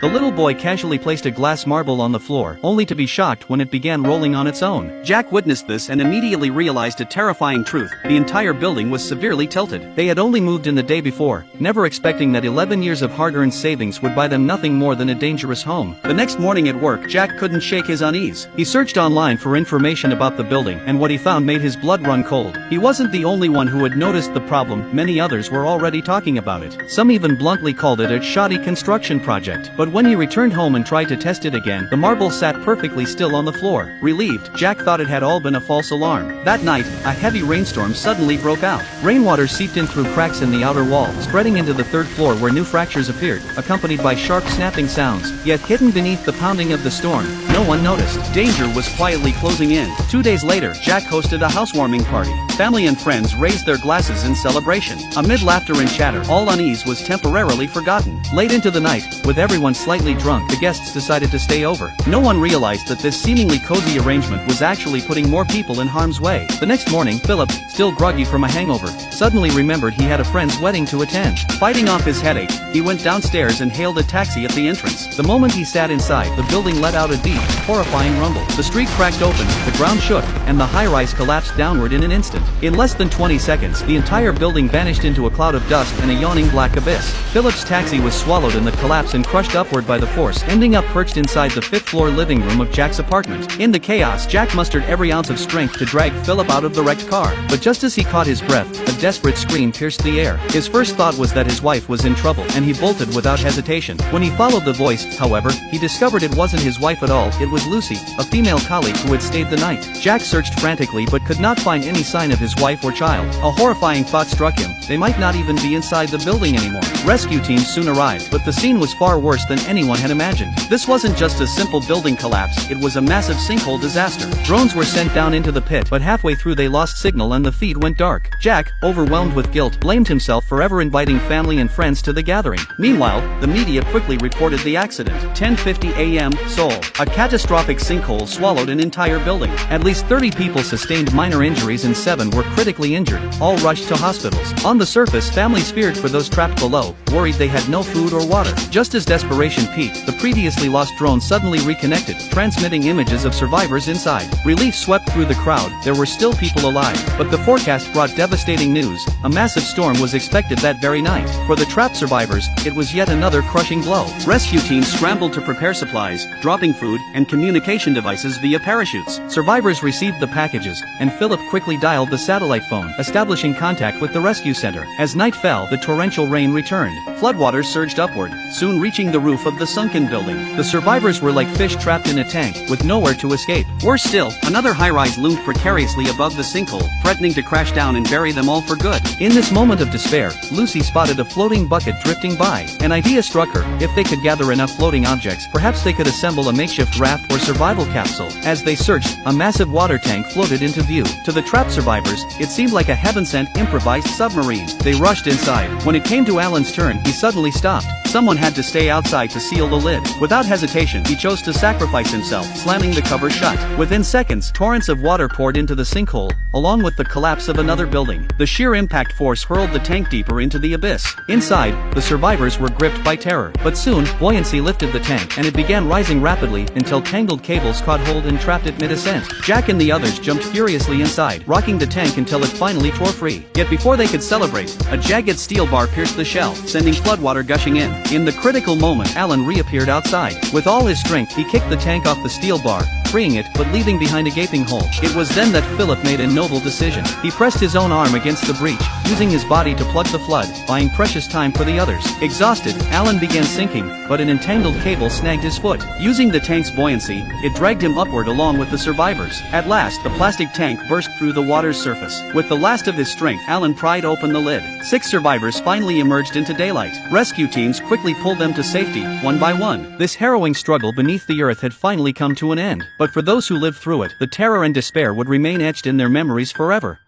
The little boy casually placed a glass marble on the floor, only to be shocked when it began rolling on its own. Jack witnessed this and immediately realized a terrifying truth: the entire building was severely tilted. They had only moved in the day before, never expecting that 11 years of hard-earned savings would buy them nothing more than a dangerous home. The next morning at work, Jack couldn't shake his unease. He searched online for information about the building, and what he found made his blood run cold. He wasn't the only one who had noticed the problem, many others were already talking about it. Some even bluntly called it a shoddy construction project. But when he returned home and tried to test it again, the marble sat perfectly still on the floor. Relieved, Jack thought it had all been a false alarm. That night, a heavy rainstorm suddenly broke out. Rainwater seeped in through cracks in the outer wall, spreading into the third floor where new fractures appeared, accompanied by sharp snapping sounds. Yet hidden beneath the pounding of the storm, no one noticed. Danger was quietly closing in. 2 days later, Jack hosted a housewarming party. Family and friends raised their glasses in celebration. Amid laughter and chatter, all unease was temporarily forgotten. Late into the night, with everyone slightly drunk, the guests decided to stay over. No one realized that this seemingly cozy arrangement was actually putting more people in harm's way. The next morning, Philip, still groggy from a hangover, suddenly remembered he had a friend's wedding to attend. Fighting off his headache, he went downstairs and hailed a taxi at the entrance. The moment he sat inside, the building let out a deep, horrifying rumble. The street cracked open, the ground shook, and the high-rise collapsed downward in an instant. In less than 20 seconds, the entire building vanished into a cloud of dust and a yawning black abyss. Philip's taxi was swallowed in the collapse and crushed upward by the force, ending up perched inside the fifth-floor living room of Jack's apartment. In the chaos, Jack mustered every ounce of strength to drag Philip out of the wrecked car. But just as he caught his breath, a desperate scream pierced the air. His first thought was that his wife was in trouble, and he bolted without hesitation. When he followed the voice, however, he discovered it wasn't his wife at all. It was Lucy, a female colleague who had stayed the night. Jack searched frantically but could not find any sign of his wife or child. A horrifying thought struck him: they might not even be inside the building anymore. Rescue teams soon arrived, but the scene was far worse than anyone had imagined. This wasn't just a simple building collapse, it was a massive sinkhole disaster. Drones were sent down into the pit, but halfway through they lost signal and the feed went dark. Jack, overwhelmed with guilt, blamed himself for ever inviting family and friends to the gathering. Meanwhile, the media quickly reported the accident. 10:50 a.m., Seoul. A catastrophic sinkhole swallowed an entire building. At least 30 people sustained minor injuries and 7 were critically injured, all rushed to hospitals. On the surface, families feared for those trapped below, worried they had no food or water. Just as desperation peaked, the previously lost drone suddenly reconnected, transmitting images of survivors inside. Relief swept through the crowd, there were still people alive. But the forecast brought devastating news: a massive storm was expected that very night. For the trapped survivors, it was yet another crushing blow. Rescue teams scrambled to prepare supplies, dropping food and communication devices via parachutes. Survivors received the packages, and Philip quickly dialed the satellite phone, establishing contact with the rescue center. As night fell, the torrential rain returned. Floodwaters surged upward, soon reaching the roof of the sunken building. The survivors were like fish trapped in a tank, with nowhere to escape. Worse still, another high-rise loomed precariously above the sinkhole, threatening to crash down and bury them all for good. In this moment of despair, Lucy spotted a floating bucket drifting by. An idea struck her: if they could gather enough floating objects, perhaps they could assemble a makeshift raft or survival capsule. As they searched, a massive water tank floated into view. To the trapped survivors, it seemed like a heaven-sent improvised submarine. They rushed inside. When it came to Alan's turn, he suddenly stopped. Someone had to stay outside to seal the lid. Without hesitation, he chose to sacrifice himself, slamming the cover shut. Within seconds, torrents of water poured into the sinkhole, along with the collapse of another building. The sheer impact force hurled the tank deeper into the abyss. Inside, the survivors were gripped by terror. But soon, buoyancy lifted the tank, and it began rising rapidly until tangled cables caught hold and trapped it mid-ascent. Jack and the others jumped furiously inside, rocking the tank until it finally tore free. Yet before they could celebrate, a jagged steel bar pierced the shell, sending floodwater gushing in. In the critical moment, Alan reappeared outside. With all his strength, he kicked the tank off the steel bar, freeing it, but leaving behind a gaping hole. It was then that Philip made a noble decision. He pressed his own arm against the breach, using his body to plug the flood, buying precious time for the others. Exhausted, Alan began sinking, but an entangled cable snagged his foot. Using the tank's buoyancy, it dragged him upward along with the survivors. At last, the plastic tank burst through the water's surface. With the last of his strength, Alan pried open the lid. 6 survivors finally emerged into daylight. Rescue teams quickly pulled them to safety, one by one. This harrowing struggle beneath the earth had finally come to an end. But for those who lived through it, the terror and despair would remain etched in their memories forever.